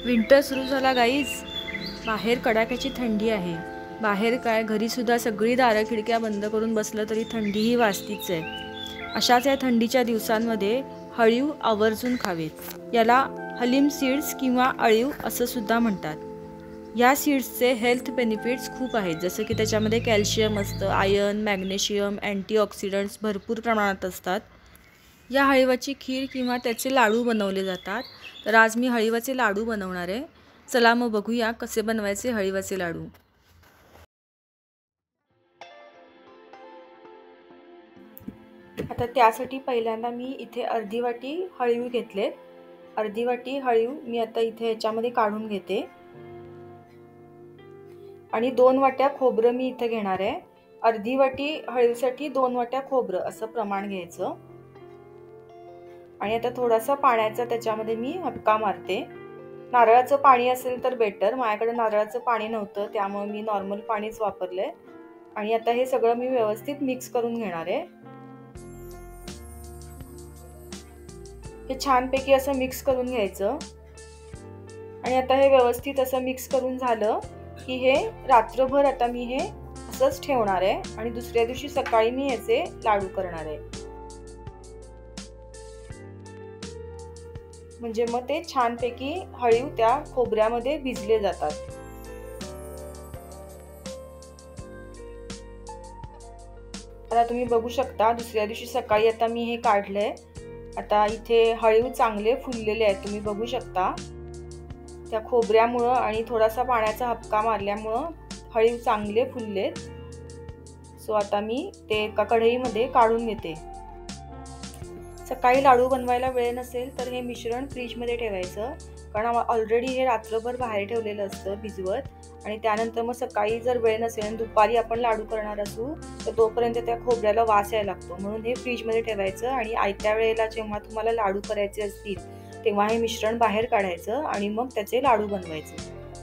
Winter सुरू झाला guys. बाहेर कडाक्याची थंडी आहे. बाहेर काय घरीसुद्धा सगळी दारं खिडक्या बंद करून बसलं तरी थंडीही वाजतीच आहे. अशाच या थंडीच्या दिवसांमध्ये हळीव आवर्जून खावेत. याला हलीम सीड्स किंवा अळीव असं सुद्धा म्हणतात. या सीड्सचे हेल्थ बेनिफिट्स खूप आहेत, जसं की त्याच्यामध्ये कॅल्शियम असतं, आयर्न, मॅग्नेशियम, अँटीऑक्सिडंट्स भरपूर प्रमाणात असतात. या हळीवाची खीर किंवा त्याचे लाडू बनवले जातात. तर आज मी हळीवाचे लाडू बनवणार आहे. चला मग बघूया कसे बनवायचे हळीवाचे लाडू. आता त्यासाठी पहिल्यांदा मी इथे अर्धी वाटी हळीव घेतले. अर्धी वाटी हळीव मी आता इथे याच्यामध्ये काढून घेते. आणि 2 वाट्या खोबरं मी इथे घेणार आहे. अर्धी वाटी हळीवसाठी 2 वाट्या खोबरं असं प्रमाण घ्यायचं. आणि आता थोडासा पाण्याचा त्याच्यामध्ये मी हक्का मारते. नारळाचं पाणी असेल तर बेटर. माझ्याकडे नारळाचं पाणी नव्हतं, त्यामुळे मी नॉर्मल पाणीच वापरलंय. आणि आता हे सगळं मी व्यवस्थित मिक्स करून घेणार आहे. हे छानपैकी असं मिक्स करून घ्यायचं. आणि आता हे व्यवस्थित असं मिक्स करून झालं की हे रात्रभर आता मी हे असंच ठेवणार आहे. आणि दुसऱ्या दिवशी सकाळी मी याचे लाडू करणार आहे. म्हणजे मग ते छानपैकी हळीव त्या खोबऱ्यामध्ये भिजले जातात. आता तुम्ही बघू शकता दुसऱ्या दिवशी सकाळी आता मी हे काढलंय. आता इथे हळीव चांगले फुललेले आहेत, तुम्ही बघू शकता. त्या खोबऱ्यामुळं आणि थोडासा पाण्याचा हपका मारल्यामुळं हळीव चांगले फुललेत. सो आता मी ते एका कढईमध्ये काढून घेते. सकाळी लाडू बनवायला वेळ नसेल तर हे मिश्रण फ्रीजमध्ये ठेवायचं, कारण ऑलरेडी हे रात्रभर बाहेर ठेवलेलं असतं भिजवत. आणि त्यानंतर मग सकाळी जर वेळ नसेल आणि दुपारी आपण लाडू करणार असू तर तोपर्यंत त्या खोबऱ्याला वास यायला लागतो. म्हणून हे फ्रीजमध्ये ठेवायचं. आणि आयत्या वेळेला जेव्हा तुम्हाला लाडू करायचे असतील तेव्हा हे मिश्रण बाहेर काढायचं आणि मग त्याचे लाडू बनवायचे.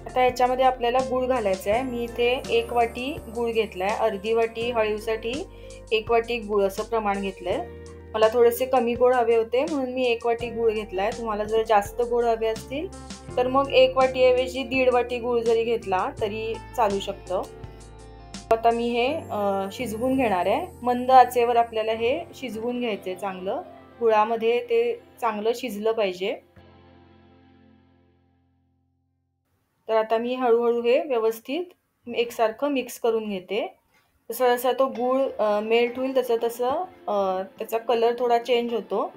आता याच्यामध्ये आपल्याला गूळ घालायचा आहे. मी इथे 1 वाटी गूळ घेतलाय. अर्धी वाटी हळीवसाठी 1 वाटी गूळ असं प्रमाण घेतलंय. मला थोडेसे कमी गोड हवे होते म्हणून मी 1 वाटी गूळ घेतलाय. तुम्हाला जर जास्त गोड हवे असतील तर मग 1 वाटी ऐवजी 1.5 वाटी गूळ जरी घेतला तरी चालू शकतं. आता मी हे शिजवून घेणार आहे. मंद आचेवर आपल्याला हे शिजवून घ्यायचंय चांगलं. गुळामध्ये ते चांगलं शिजलं पाहिजे. तर आता मी हळूहळू हे व्यवस्थित एकसारखं मिक्स करून घेते. जसं जसा तो गूळ मेल्ट होईल तसं तसं त्याचा कलर थोडा चेंज होतो.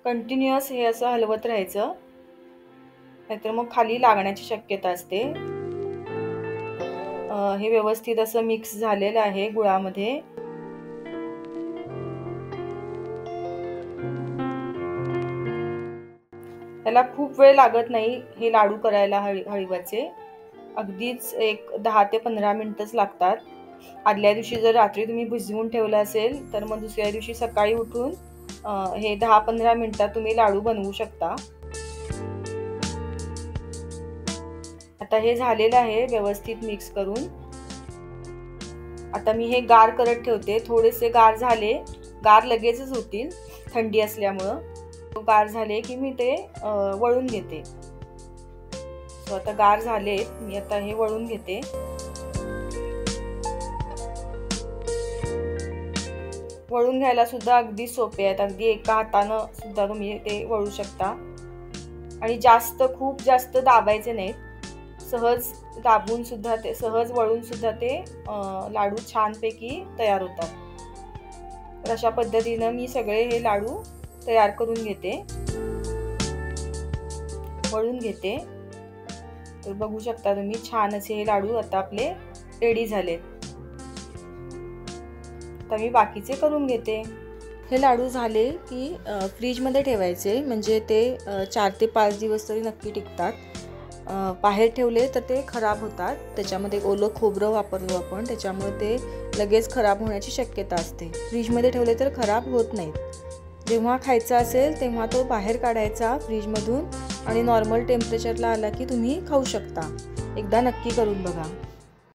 कंटिन्युअस हे असं हलवत राहायचं, नाहीतर मग खाली लागण्याची शक्यता असते. हे व्यवस्थित असं मिक्स झालेलं आहे गुळामध्ये. त्याला खूप वेळ लागत नाही हे लाडू करायला. हळीवाचे अगदीच एक 10 ते 15 मिनिटच लागतात. आदल्या दिवशी जर रात्री तुम्ही भिजवून ठेवलं असेल तर मग दुसऱ्या दिवशी सकाळी उठून हे 10-15 मिनिटात तुम्ही लाडू बनवू शकता. आता हे झालेलं आहे व्यवस्थित मिक्स करून. आता मी हे गार करत ठेवते. थोडेसे गार झाले, गार लगेचच होतील थंडी असल्यामुळं. गार झाले की मी ते वळून घेते. सो आता गार झाले, मी आता हे वळून घेते. वळून घ्यायला सुद्धा अगदी सोपे आहेत. अगदी एका हातानं सुद्धा तुम्ही ते वळू शकता. आणि खूप जास्त दाबायचे नाहीत. सहज दाबून सुद्धा ते, सहज वळून सुद्धा ते लाडू छानपैकी तयार होतात. तर अशा पद्धतीनं मी सगळे हे लाडू तयार करून घेते, वळून घेते. तर बघू शकता तुम्ही छान असे हे लाडू आता आपले रेडी झालेत. आता मी बाकीचे करून घेते. हे लाडू झाले की फ्रीजमध्ये ठेवायचे, म्हणजे ते 4 ते 5 दिवस तरी नक्की टिकतात. बाहेर ठेवले तर ते खराब होतात. त्याच्यामध्ये ओलं खोबरं वापरतो आपण, त्याच्यामुळे ते लगेच खराब होण्याची शक्यता असते. फ्रीजमध्ये ठेवले तर खराब होत नाहीत. जेव्हा खायचा असेल तेव्हा तो बाहेर काढायचा फ्रीजमधून आणि नॉर्मल टेम्परेचरला आला की तुम्ही खाऊ शकता. एकदा नक्की करून बघा.